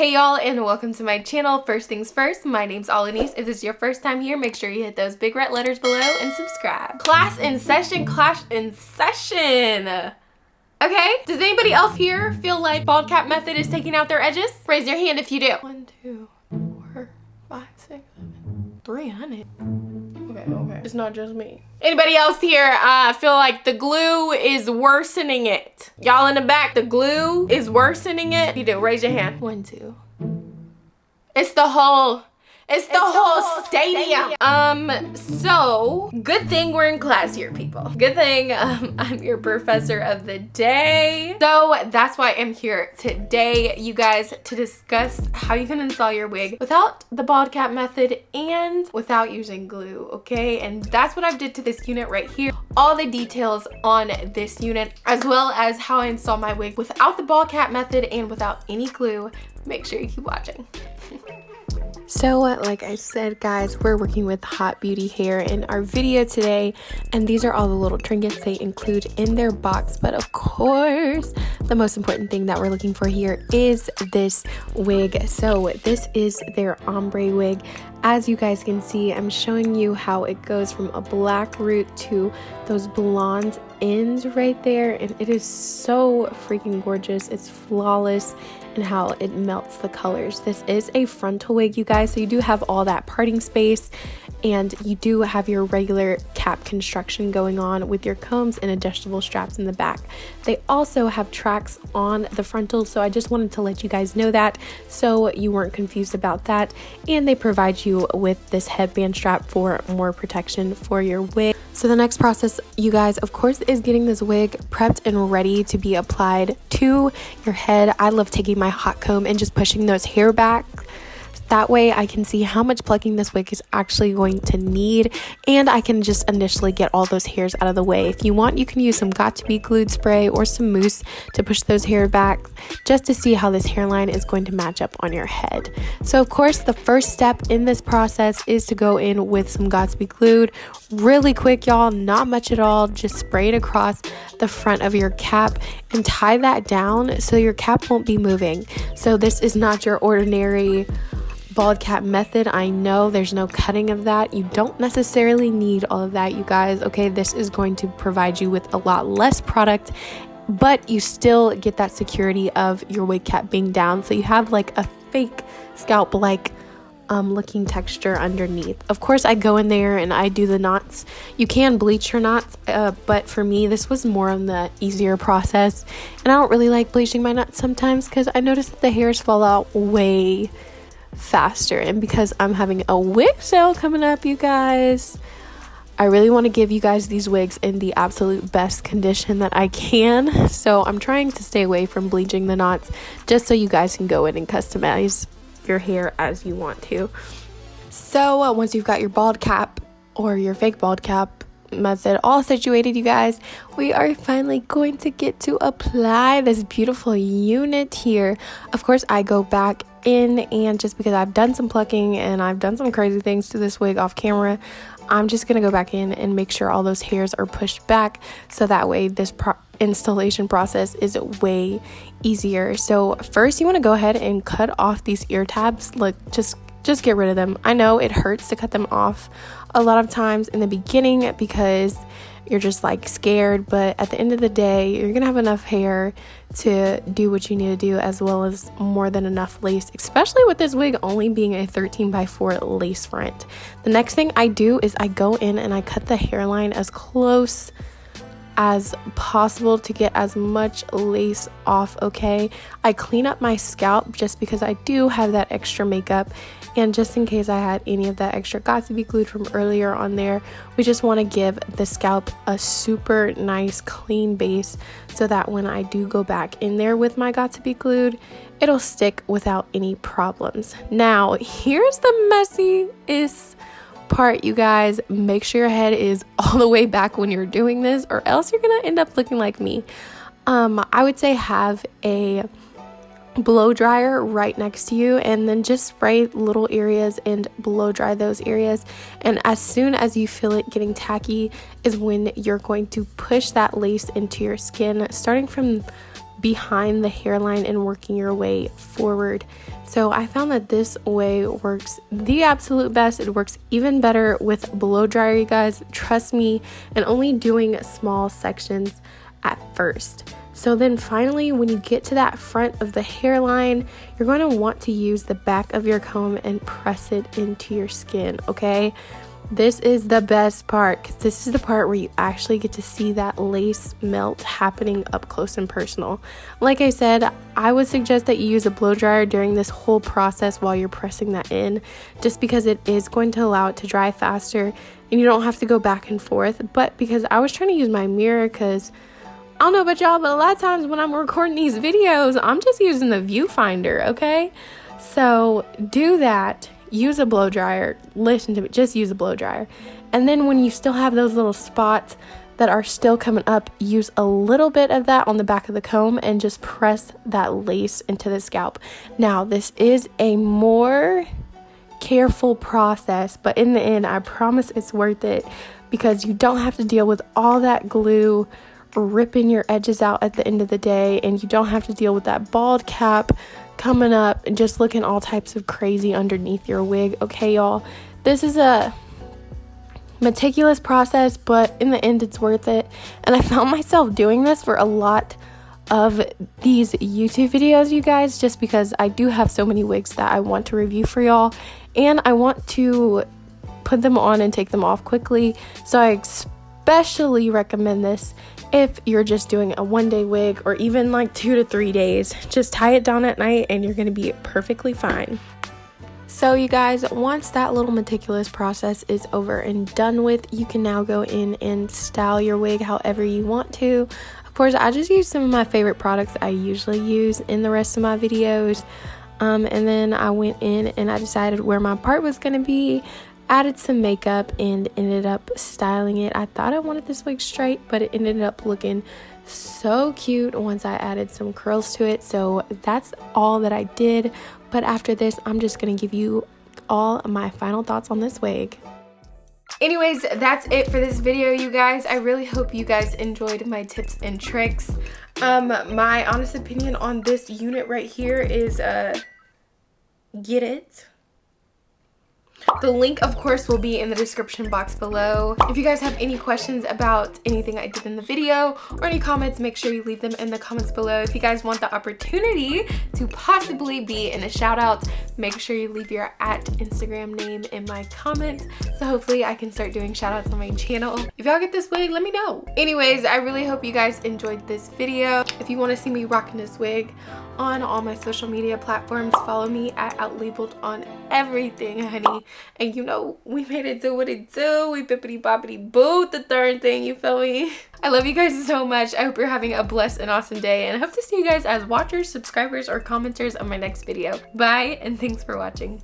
Hey y'all, and welcome to my channel. First things first, my name's Olineece. If this is your first time here, make sure you hit those big red letters below and subscribe. Class in session, class in session. Okay, does anybody else here feel like bald cap method is taking out their edges? Raise your hand if you do. 1, 2, 4, 5, 6, 7, 300. Okay. It's not just me. Anybody else here feel like the glue is worsening it? Y'all in the back, the glue is worsening it? If you do, raise your hand. 1, 2. It's the whole stadium. So good thing we're in class here, people. Good thing I'm your professor of the day. So that's why I'm here today, you guys, to discuss how you can install your wig without the bald cap method and without using glue, okay? And that's what I did to this unit right here. All the details on this unit, as well as how I install my wig without the bald cap method and without any glue. Make sure you keep watching. So like I said, guys, we're working with Hot Beauty Hair in our video today, and these are all the little trinkets they include in their box. But of course, the most important thing that we're looking for here is this wig. So this is their ombre wig. As you guys can see, I'm showing you how it goes from a black root to those blonde ends right there, and it is so freaking gorgeous. It's flawless in how it melts the colors. This is a frontal wig, you guys, so you do have all that parting space, and you do have your regular cap construction going on with your combs and adjustable straps in the back. They also have tracks on the frontal, so I just wanted to let you guys know that so you weren't confused about that. And they provide you with this headband strap for more protection for your wig. So the next process, you guys, of course, is getting this wig prepped and ready to be applied to your head. I love taking my hot comb and just pushing those hair back. That way I can see how much plucking this wig is actually going to need, and I can just initially get all those hairs out of the way. If you want, you can use some Got To Be Glued spray or some mousse to push those hair back, just to see how this hairline is going to match up on your head. So of course, the first step in this process is to go in with some Got To Be Glued. Really quick, y'all, not much at all. Just spray it across the front of your cap and tie that down so your cap won't be moving. So this is not your ordinary bald cap method. I know there's no cutting of that. You don't necessarily need all of that, you guys, okay? This is going to provide you with a lot less product, but you still get that security of your wig cap being down, so you have like a fake scalp like looking texture underneath. Of course, I go in there and I do the knots. You can bleach your knots, but for me, this was more on the easier process, and I don't really like bleaching my knots sometimes because I notice that the hairs fall out way faster. And because I'm having a wig sale coming up, you guys, I really want to give you guys these wigs in the absolute best condition that I can, so I'm trying to stay away from bleaching the knots just so you guys can go in and customize your hair as you want to. So once you've got your bald cap or your fake bald cap method all situated, you guys, we are finally going to get to apply this beautiful unit here. Of course, I go back in, and just because I've done some plucking and I've done some crazy things to this wig off camera, I'm just gonna go back in and make sure all those hairs are pushed back, so that way this installation process is way easier. So first, you want to go ahead and cut off these ear tabs. Like, just get rid of them. I know it hurts to cut them off a lot of times in the beginning because you're just like scared, but at the end of the day, you're gonna have enough hair to do what you need to do, as well as more than enough lace, especially with this wig only being a 13x4 lace front. The next thing I do is I go in and I cut the hairline as close as possible to get as much lace off, okay? I clean up my scalp just because I do have that extra makeup, and just in case I had any of that extra Got To Be Glued from earlier on there, we just want to give the scalp a super nice clean base so that when I do go back in there with my Got To Be Glued, it'll stick without any problems. Now, here's the messiest part, you guys. Make sure your head is all the way back when you're doing this, or else you're gonna end up looking like me. I would say have a blow dryer right next to you, and then just spray little areas and blow dry those areas. And as soon as you feel it getting tacky is when you're going to push that lace into your skin, starting from behind the hairline and working your way forward. So I found that this way works the absolute best. It works even better with blow dryer, you guys. Trust me, and only doing small sections at first. So then finally, when you get to that front of the hairline, you're going to want to use the back of your comb and press it into your skin, okay? This is the best part, because this is the part where you actually get to see that lace melt happening up close and personal. Like I said, I would suggest that you use a blow dryer during this whole process while you're pressing that in, just because it is going to allow it to dry faster and you don't have to go back and forth. But because I was trying to use my mirror, because I don't know about y'all, but a lot of times when I'm recording these videos, I'm just using the viewfinder, okay? So do that. Use a blow dryer. Listen to me, just use a blow dryer. And then when you still have those little spots that are still coming up, use a little bit of that on the back of the comb and just press that lace into the scalp. Now, this is a more careful process, but in the end, I promise it's worth it, because you don't have to deal with all that glue ripping your edges out at the end of the day, and you don't have to deal with that bald cap coming up and just looking all types of crazy underneath your wig. Okay, y'all, this is a meticulous process, but in the end it's worth it. And I found myself doing this for a lot of these YouTube videos, you guys, just because I do have so many wigs that I want to review for y'all, and I want to put them on and take them off quickly. So I especially recommend this if you're just doing a one-day wig, or even like 2 to 3 days. Just tie it down at night and you're gonna be perfectly fine. So you guys, once that little meticulous process is over and done with, you can now go in and style your wig however you want to. Of course, I just use some of my favorite products I usually use in the rest of my videos. And then I went in and I decided where my part was gonna be, added some makeup, and ended up styling it. I thought I wanted this wig straight, but it ended up looking so cute once I added some curls to it. So that's all that I did. But after this, I'm just gonna give you all my final thoughts on this wig. Anyways, that's it for this video, you guys. I really hope you guys enjoyed my tips and tricks. My honest opinion on this unit right here is get it. The link, of course, will be in the description box below. If you guys have any questions about anything I did in the video or any comments, make sure you leave them in the comments below. If you guys want the opportunity to possibly be in a shout out, make sure you leave your @Instagram name in my comments, so hopefully I can start doing shout outs on my channel. If y'all get this wig, let me know. Anyways, I really hope you guys enjoyed this video. If you want to see me rocking this wig on all my social media platforms, follow me at @outlabeled on everything, honey. And you know, we made it do what it do. We bippity boppity boo the third thing, you feel me? I love you guys so much. I hope you're having a blessed and awesome day, and I hope to see you guys as watchers, subscribers, or commenters on my next video. Bye, and thanks for watching.